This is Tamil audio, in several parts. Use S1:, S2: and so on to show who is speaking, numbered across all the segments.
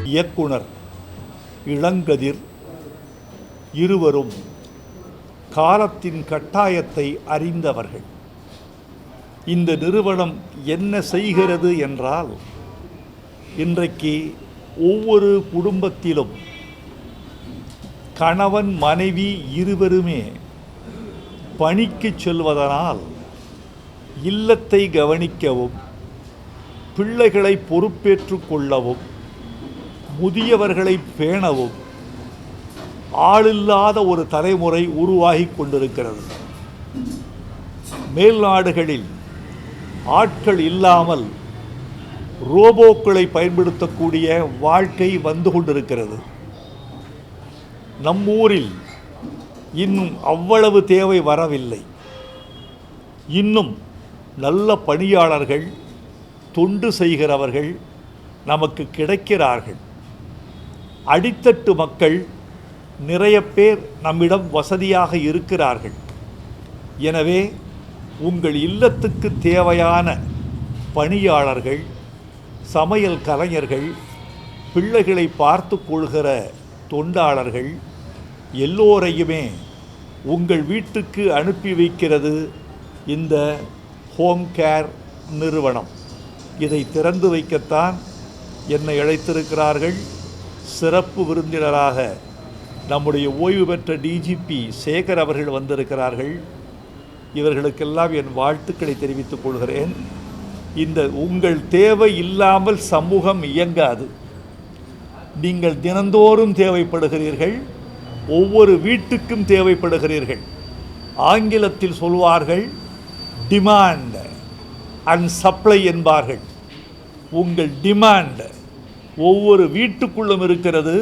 S1: இயக்குனர் இளங்கதிர் இருவரும் காலத்தின் கட்டாயத்தை அறிந்தவர்கள். இந்த நிறுவனம் என்ன செய்கிறது என்றால், இன்றைக்கு ஒவ்வொரு குடும்பத்திலும் கணவன் மனைவி இருவருமே பணிக்கு செல்வதனால் இல்லத்தை கவனிக்கவும், பிள்ளைகளை பொறுப்பேற்று கொள்ளவும், முதியவர்களை பேணவும் ஆளில்லாத ஒரு தலைமுறை உருவாகி கொண்டிருக்கிறது. மேல் நாடுகளில் ஆட்கள் இல்லாமல் ரோபோக்களை பயன்படுத்தக்கூடிய வாழ்க்கை வந்து கொண்டிருக்கிறது. நம்மூரில் இன்னும் அவ்வளவு தேவை வரவில்லை. இன்னும் நல்ல பணியாளர்கள், தொண்டு செய்கிறவர்கள் நமக்கு கிடைக்கிறார்கள். அடித்தட்டு மக்கள் நிறைய பேர் நம்மிடம் வசதியாக இருக்கிறார்கள். எனவே உங்கள் இல்லத்துக்கு தேவையான பணியாளர்கள், சமையல் கலைஞர்கள், பிள்ளைகளை பார்த்து கொள்கிற தொண்டாளர்கள் எல்லோரையுமே உங்கள் வீட்டுக்கு அனுப்பி வைக்கிறது இந்த ஹோம் கேர் நிறுவனம். இதை திறந்து வைக்கத்தான் என்னை அழைத்திருக்கிறார்கள். சிறப்பு விருந்தினராக நம்முடைய ஓய்வு பெற்ற டிஜிபி சேகர் அவர்கள் வந்திருக்கிறார்கள். இவர்களுக்கெல்லாம் என் வாழ்த்துக்களை தெரிவித்துக் கொள்கிறேன். இந்த உங்கள் தேவை இல்லாமல் சமூகம் இயங்காது. நீங்கள் தினந்தோறும் தேவைப்படுகிறீர்கள், ஒவ்வொரு வீட்டுக்கும் தேவைப்படுகிறீர்கள். ஆங்கிலத்தில் சொல்வார்கள் டிமாண்ட் அண்ட் சப்ளை என்பார்கள். உங்கள் டிமாண்ட் ஒவ்வொரு வீட்டுக்குள்ளும் இருக்கிறது,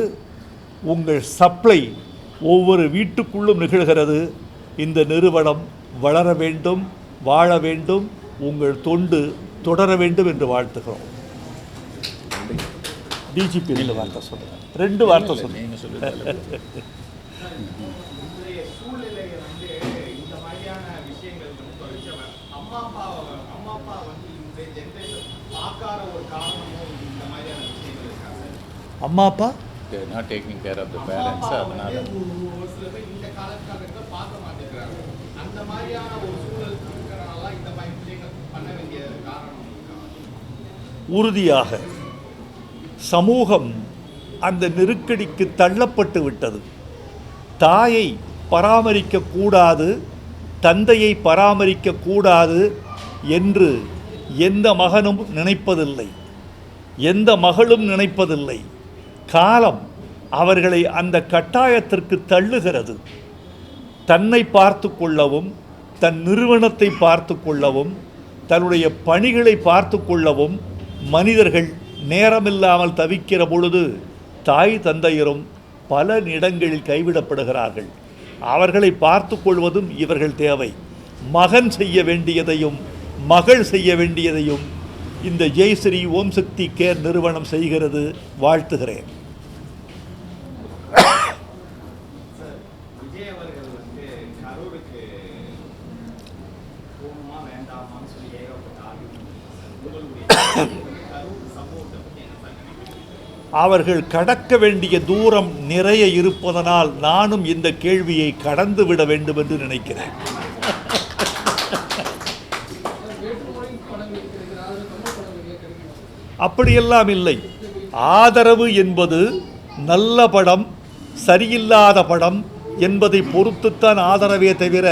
S1: உங்கள் சப்ளை ஒவ்வொரு வீட்டுக்குள்ளும் நிகழ்கிறது. இந்த நிறுவனம் வளர வேண்டும், வாழ வேண்டும், உங்கள் தொண்டு தொடர வேண்டும் என்று வாழ்த்துகிறோம். டிஜிபி 2 வார்த்தை சொல்லுங்கள். 2 வார்த்தை சொல்லுங்கள். அம்மா அப்பா
S2: not taking care of the parents. அதனால
S1: உறுதியாக சமூகம் அந்த நெருக்கடிக்கு தள்ளப்பட்டு விட்டது. தாயை பராமரிக்கக்கூடாது, தந்தையை பராமரிக்கக்கூடாது என்று எந்த மகனும் நினைப்பதில்லை, எந்த மகளும் நினைப்பதில்லை. காலம் அவர்களை அந்த கட்டாயத்திற்கு தள்ளுகிறது. தன்னை பார்த்து கொள்ளவும், தன் நிறுவனத்தை பார்த்து கொள்ளவும், தன்னுடைய பணிகளை பார்த்து கொள்ளவும் மனிதர்கள் நேரமில்லாமல் தவிக்கிற பொழுது தாய் தந்தையரும் பல இடங்களில் கைவிடப்படுகிறார்கள். அவர்களை பார்த்து கொள்வதும் இவர்கள் தேவை. மகன் செய்ய வேண்டியதையும் மகள் செய்ய வேண்டியதையும் இந்த ஜெய்ஸ்ரீ ஓம் சக்தி கேர் நிறுவனம் செய்கிறது. வாழ்த்துகிறேன். அவர்கள் கடக்க வேண்டிய தூரம் நிறைய இருப்பதனால் நானும் இந்த கேள்வியை கடந்து விட வேண்டும் என்று நினைக்கிறேன். அப்படியெல்லாம் இல்லை. ஆதரவு என்பது நல்ல படம், சரியில்லாத படம் என்பதை பொறுத்துத்தான் ஆதரவே தவிர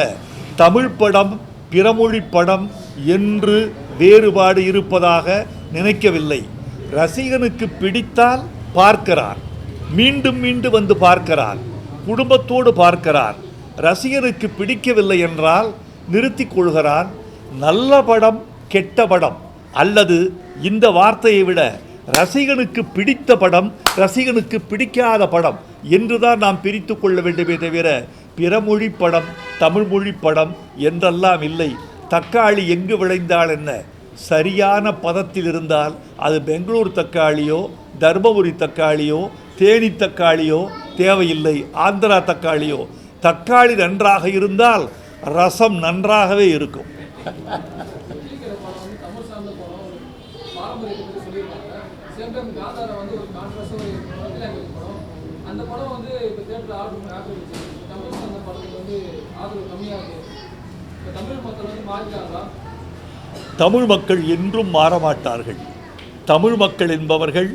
S1: தமிழ் படம், பிறமொழி படம் என்று வேறுபாடு இருப்பதாக நினைக்கவில்லை. ரசிகனுக்கு பிடித்தால் பார்க்கிறார், மீண்டும் மீண்டும் வந்து பார்க்கிறார், குடும்பத்தோடு பார்க்கிறார். ரசிகனுக்கு பிடிக்கவில்லை என்றால் நிறுத்தி கொள்கிறான். நல்ல படம், கெட்ட படம் அல்லது இந்த வார்த்தையை விட ரசிகனுக்கு பிடித்த படம், ரசிகனுக்கு பிடிக்காத படம் என்றுதான் நாம் பிரித்து கொள்ள வேண்டுமே தவிர பிறமொழி படம், தமிழ் மொழி படம் என்றெல்லாம் இல்லை. தக்காளி எங்கு விளைந்தால் என்ன, சரியான பதத்தில் இருந்தால் அது பெங்களூர் தக்காளியோ, தர்மபுரி தக்காளியோ, தேனி தக்காளியோ தேவையில்லை, ஆந்திரா தக்காளியோ. தக்காளி நன்றாக இருந்தால் ரசம் நன்றாகவே இருக்கும்.
S3: பாரம்பரியத்தை சொல்லியிருக்காங்க. சேம் டைம் காந்தாரா வந்து ஒரு கான்ட்ரவர்ஸாக அந்த படம் வந்து இப்போ தேட்டரில் ஆதரவு தமிழ் அந்த படத்துக்கு வந்து ஆதரவு கம்மியாக இருக்குது. இப்போ தமிழ் மக்கள் வந்து மாறிட்டாங்களா?
S1: தமிழ் மக்கள் என்றும் மாறமாட்டார்கள். தமிழ் மக்கள் என்பவர்கள்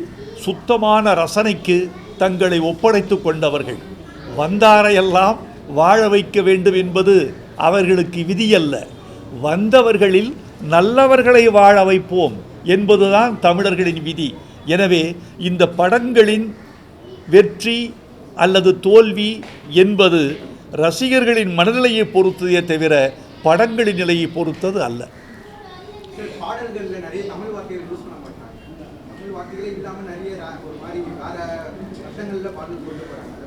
S1: சுத்தமான ரசனைக்கு தங்களை ஒப்படைத்து கொண்டவர்கள். வந்தாரையெல்லாம் வாழ வைக்க வேண்டும் என்பது அவர்களுக்கு விதியல்ல. வந்தவர்களில் நல்லவர்களை வாழ வைப்போம் என்பதுதான் தமிழர்களின் விதி. எனவே இந்த படங்களின் வெற்றி அல்லது தோல்வி என்பது ரசிகர்களின் மனநிலையை பொறுத்ததே தவிர படங்களின் நிலையை பொறுத்தது அல்ல.
S4: பாடல்களில் நிறைய தமிழ் வார்த்தைகள் யூஸ் பண்ண மாட்டாங்க. தமிழ் வார்த்தைகளே இல்லாமல் நிறைய ஒரு மாதிரி வேற அர்த்தங்களில் பாடல் கொண்டு போகிறாங்க.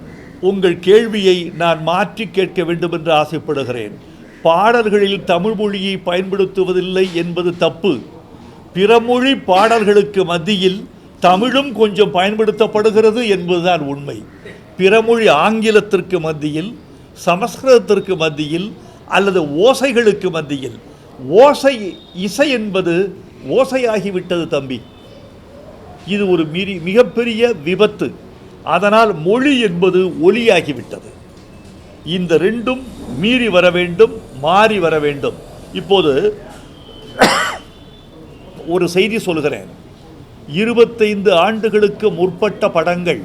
S1: உங்கள் கேள்வியை நான் மாற்றி கேட்க வேண்டும் என்று ஆசைப்படுகிறேன். பாடல்களில் தமிழ் மொழியை பயன்படுத்துவதில்லை என்பது தப்பு. பிறமொழி பாடல்களுக்கு மத்தியில் தமிழும் கொஞ்சம் பயன்படுத்தப்படுகிறது என்பதுதான் உண்மை. பிறமொழி ஆங்கிலத்திற்கு மத்தியில், சமஸ்கிருதத்திற்கு மத்தியில் அல்லது ஓசைகளுக்கு மத்தியில் ஓசை இசை என்பது ஓசையாகிவிட்டது தம்பி. இது ஒரு மிகப்பெரிய விபத்து. அதனால் மொழி என்பது ஒலியாகிவிட்டது. இந்த ரெண்டும் மீறி வர வேண்டும், மாறி வர வேண்டும். இப்போது ஒரு செய்தி சொல்கிறேன். 25 ஆண்டுகளுக்கு முற்பட்ட படங்கள்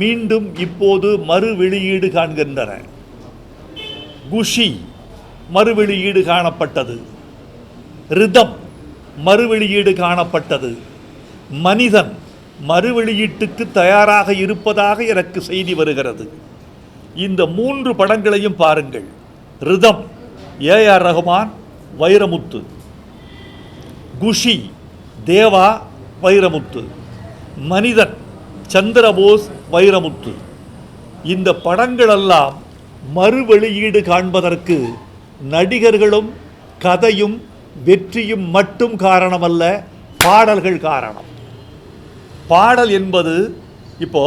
S1: மீண்டும் இப்போது மறு வெளியீடு காண்கின்றன. குஷி மறு வெளியீடு காணப்பட்டது. ரிதம் மறு வெளியீடு காணப்பட்டது. மனிதன் மறு வெளியீட்டுக்கு தயாராக இருப்பதாக எனக்கு செய்தி வருகிறது. இந்த 3 படங்களையும் பாருங்கள். Rhythm AR Rahman, Vairamuthu. குஷி தேவா, வைரமுத்து. மனிதன் சந்திரபோஸ், வைரமுத்து. இந்த படங்களெல்லாம் மறு வெளியீடு காண்பதற்கு நடிகர்களும் கதையும் வெற்றியும் மட்டும் காரணமல்ல, பாடல்கள் காரணம். பாடல் என்பது இப்போ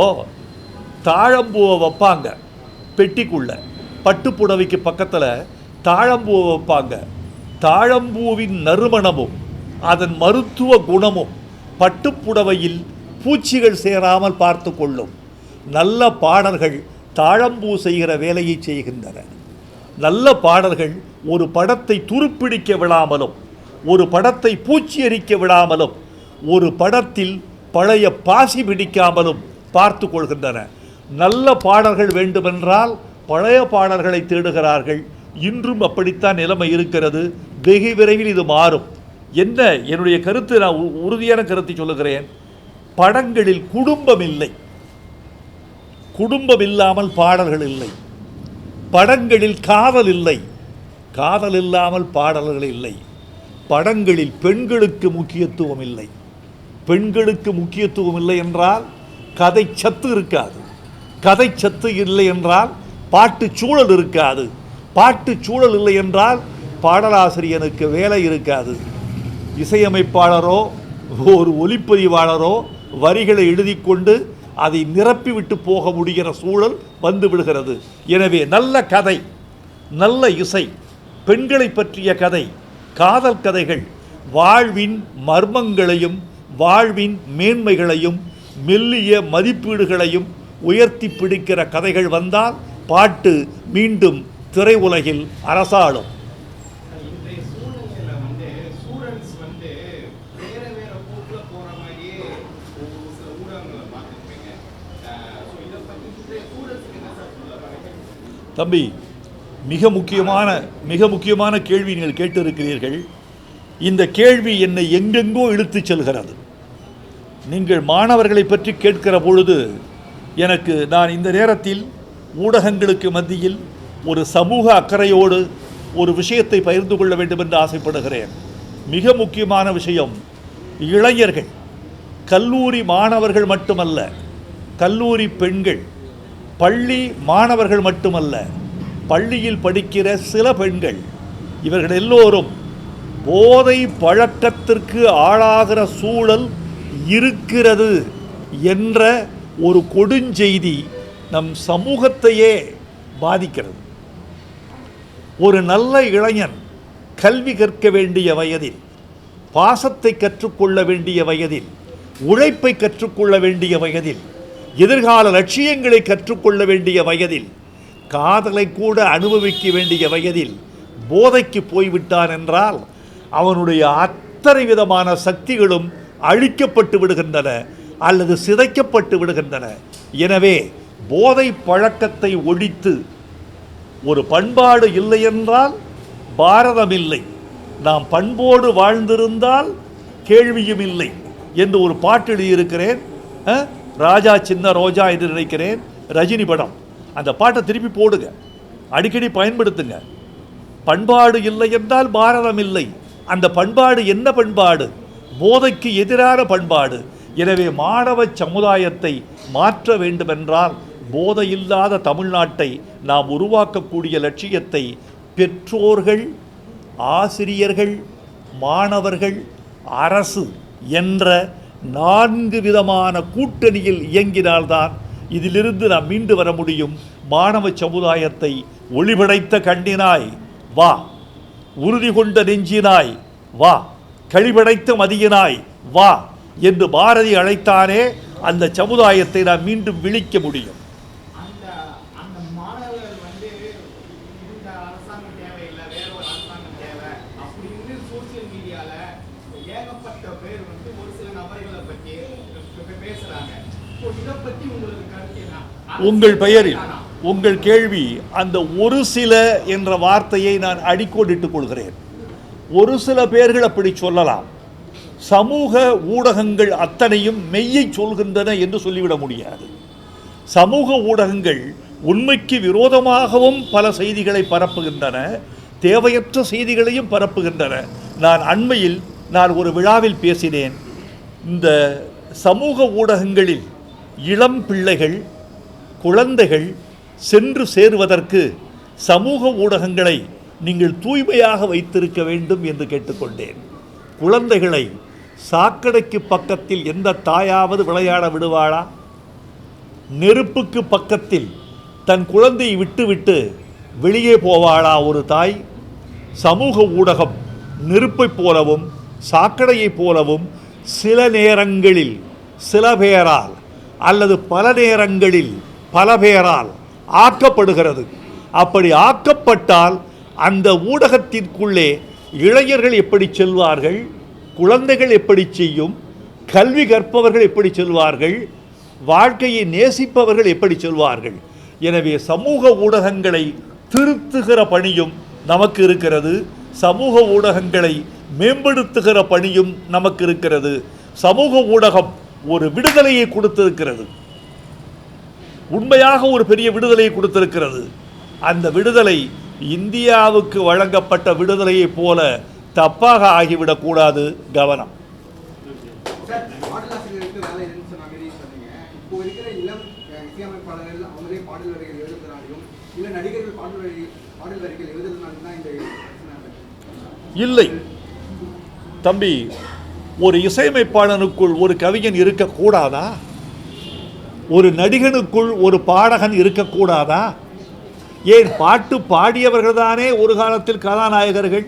S1: தாழம்பூவை வைப்பாங்க பெட்டிக்குள்ள, பட்டுப்புடவைக்கு பக்கத்தில் தாழம்பூவை வைப்பாங்க. தாழம்பூவின் நறுமணமும் அதன் மருத்துவ குணமும் பட்டுப்புடவையில் பூச்சிகள் சேராமல் பார்த்து கொள்ளும். நல்ல பாடல்கள் தாழம்பூ செய்கிற வேலையை செய்கின்றன. நல்ல பாடல்கள் ஒரு படத்தை துருப்பிடிக்க விடாமலும், ஒரு படத்தை பூச்சி எரிக்க விடாமலும், ஒரு படத்தில் பழைய பாசி பிடிக்காமலும் பார்த்து கொள்கின்றன. நல்ல பாடல்கள் வேண்டுமென்றால் பழைய பாடல்களை தேடுகிறார்கள். இன்றும் அப்படித்தான் நிலைமை இருக்கிறது. வெகு விரைவில் இது மாறும். என்ன என்னுடைய கருத்து, நான் உறுதியான கருத்தை சொல்லுகிறேன். படங்களில் குடும்பம் இல்லை. குடும்பம் இல்லாமல் பாடல்கள் இல்லை. படங்களில் காதல் இல்லை. காதல் இல்லாமல் பாடல்கள் இல்லை. படங்களில் பெண்களுக்கு முக்கியத்துவம் இல்லை. பெண்களுக்கு முக்கியத்துவம் இல்லை என்றால் கதை சத்து இருக்காது. கதை சத்து இல்லை என்றால் பாட்டு சூழல் இருக்காது. பாட்டு சூழல் இல்லை என்றால் பாடலாசிரியனுக்கு வேலை இருக்காது. இசையமைப்பாளரோ ஒரு ஒலிப்பதிவாளரோ வரிகளை எழுதி கொண்டு அதை நிரப்பிவிட்டு போக முடிகிற சூழல் வந்து விடுகிறது. எனவே நல்ல கதை, நல்ல இசை, பெண்களை பற்றிய கதை, காதல் கதைகள், வாழ்வின் மர்மங்களையும் வாழ்வின் மேன்மைகளையும் மெல்லிய மதிப்பீடுகளையும் உயர்த்தி பிடிக்கிற கதைகள் வந்தால் பாட்டு மீண்டும் திரையுலகில் அரசாளும். தம்பி, மிக முக்கியமான கேள்வி நீங்கள் கேட்டிருக்கிறீர்கள். இந்த கேள்வி என்னை எங்கெங்கோ இழுத்துச் செல்கிறது. நீங்கள் மாணவர்களை பற்றி கேட்கிற பொழுது நான் இந்த நேரத்தில் ஊடகங்களுக்கு மத்தியில் ஒரு சமூக அக்கறையோடு ஒரு விஷயத்தை பகிர்ந்து கொள்ள வேண்டும் என்று ஆசைப்படுகிறேன். மிக முக்கியமான விஷயம், இளைஞர்கள், கல்லூரி மாணவர்கள் மட்டுமல்ல, கல்லூரி பெண்கள், பள்ளி மாணவர்கள் மட்டுமல்ல, பள்ளியில் படிக்கிற சில பெண்கள், இவர்கள் எல்லோரும் போதை பழக்கத்திற்கு ஆளாகிற சூழல் இருக்கிறது என்ற ஒரு கொடுஞ்செய்தி நம் சமூகத்தையே பாதிக்கிறது. ஒரு நல்ல இளைஞன் கல்வி கற்க வேண்டிய வயதில், பாசத்தை கற்றுக்கொள்ள வேண்டிய வயதில், உழைப்பை கற்றுக்கொள்ள வேண்டிய வயதில் எதிர்கால லட்சியங்களை கற்றுக்கொள்ள வேண்டிய வயதில், காதலை கூட அனுபவிக்க வேண்டிய வயதில் போதைக்கு போய்விட்டான் என்றால் அவனுடைய அத்தனை விதமான சக்திகளும் அழிக்கப்பட்டு விடுகின்றன அல்லது சிதைக்கப்பட்டு விடுகின்றன. எனவே போதை பழக்கத்தை ஒழித்து, ஒரு பண்பாடு இல்லை என்றால் பாரதம் இல்லை, நாம் பண்போடு வாழ்ந்திருந்தால் கேள்வியும் இல்லை என்று ஒரு பாட்டு எழுதியிருக்கிறேன். ராஜா சின்ன ரோஜா என்று நினைக்கிறேன், ரஜினி படம். அந்த பாட்டை திருப்பி போடுங்க, அடிக்கடி பயன்படுத்துங்க. பண்பாடு இல்லை என்றால் பாரதம் இல்லை. அந்த பண்பாடு என்ன பண்பாடு? போதைக்கு எதிரான பண்பாடு. எனவே மாணவ சமுதாயத்தை மாற்ற வேண்டுமென்றால் போதையில்லாத தமிழ்நாட்டை நாம் உருவாக்கக்கூடிய லட்சியத்தை பெற்றோர்கள், ஆசிரியர்கள், மாணவர்கள், அரசு என்ற 4 விதமான கூட்டணியில் இயங்கினால்தான் இதிலிருந்து நாம் மீண்டு வர முடியும். மாணவ சமுதாயத்தை ஒளிபடைத்த கண்ணினாய் வா, உறுதி கொண்ட நெஞ்சினாய் வா, கழிபடைத்த மதியினாய் வா என்று பாரதி அழைத்தானே, அந்த சமுதாயத்தை நாம் மீண்டும் விழிக்க முடியும்.
S5: அந்த மாணவர்கள் வந்து இந்த அரசாங்கம் தேவையில்லை, வேற ஒரு அரசாங்கம் தேவை அப்படின்னு சோசியல் மீடியால ஏகப்பட்ட பேர் வந்து ஒரு சில நபர்களை பற்றி பேசுறாங்க. இதை பற்றி உங்களுக்கு கருத்து என்ன?
S1: உங்கள் பெயரில் உங்கள் கேள்வி, அந்த ஒரு சில என்ற வார்த்தையை நான் அடிக்கோடிட்டுக் கொள்கிறேன். ஒரு சில பேர்கள் அப்படி சொல்லலாம். சமூக ஊடகங்கள் அத்தனையும் மெய்யை சொல்கின்றன என்று சொல்லிவிட முடியாது. சமூக ஊடகங்கள் உண்மைக்கு விரோதமாகவும் பல செய்திகளை பரப்புகின்றன, தேவையற்ற செய்திகளையும் பரப்புகின்றன. நான் அண்மையில் ஒரு விழாவில் பேசினேன். இந்த சமூக ஊடகங்களில் இளம் பிள்ளைகள், குழந்தைகள் சென்று சேருவதற்கு சமூக ஊடகங்களை நீங்கள் தூய்மையாக வைத்திருக்க வேண்டும் என்று கேட்டுக்கொண்டேன். குழந்தைகளை சாக்கடைக்கு பக்கத்தில் எந்த தாயாவது விளையாட விடுவாளா? நெருப்புக்கு பக்கத்தில் தன் குழந்தையை விட்டுவிட்டு வெளியே போவாளா ஒரு தாய்? சமூக ஊடகம் நெருப்பைப் போலவும் சாக்கடையைப் போலவும் சில நேரங்களில் சில பேரால் அல்லது பல நேரங்களில் பல பேரால் ஆக்கப்படுகிறது. அப்படி ஆக்கப்பட்டால் அந்த ஊடகத்திற்குள்ளே இளைஞர்கள் எப்படி செல்வார்கள்? குழந்தைகள் எப்படி செய்யும்? கல்வி கற்பவர்கள் எப்படி செல்வார்கள்? வாழ்க்கையை நேசிப்பவர்கள் எப்படி செல்வார்கள்? எனவே சமூக ஊடகங்களை திருத்துகிற பணியும் நமக்கு இருக்கிறது. சமூக ஊடகங்களை மேம்படுத்துகிற பணியும் நமக்கு இருக்கிறது. சமூக ஊடகம் ஒரு விடுதலையை கொடுத்திருக்கிறது, உண்மையாக ஒரு பெரிய விடுதலையை கொடுத்திருக்கிறது. அந்த விடுதலை இந்தியாவுக்கு வழங்கப்பட்ட விடுதலையைப் போல தப்பாக ஆகிவிடக்கூடாது. கவனம்.
S4: பாடலாசிரியருக்கு வேலை இல்லைன்னு சொன்னீங்க. இப்போ இருக்கிற இளம் இசையமைப்பாளர்கள் அவங்களே பாடல் வரிகள் எழுதுறதுனாலையும் இல்லை நடிகர்கள் பாடல் வரிகள் எழுதுறதுனாலும் தான் இந்த
S1: இல்லை தம்பி, ஒரு இசையமைப்பாளனுக்குள் ஒரு கவிஞன் இருக்கக்கூடாதா? ஒரு நடிகனுக்குள் ஒரு பாடகன் இருக்கக்கூடாதா? ஏன் பாட்டு பாடியவர்கள் தானே ஒரு காலத்தில் கதாநாயகர்கள்.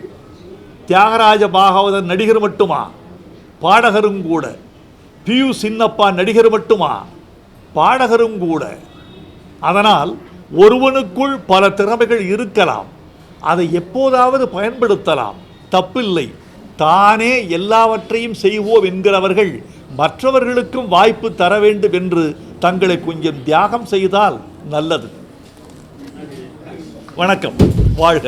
S1: தியாகராஜ பாகவதன் நடிகர் மட்டுமா? பாடகரும் கூட. பியு சின்னப்பா நடிகர் மட்டுமா? பாடகரும் கூட. அதனால் ஒருவனுக்குள் பல திறமைகள் இருக்கலாம், அதை எப்போதாவது பயன்படுத்தலாம், தப்பில்லை. தானே எல்லாவற்றையும் செய்வோம் என்கிறவர்கள் மற்றவர்களுக்கும் வாய்ப்பு தர வேண்டும் என்று தங்களை கொஞ்சம் தியாகம் செய்தால் நல்லது. வணக்கம், வாழ்க.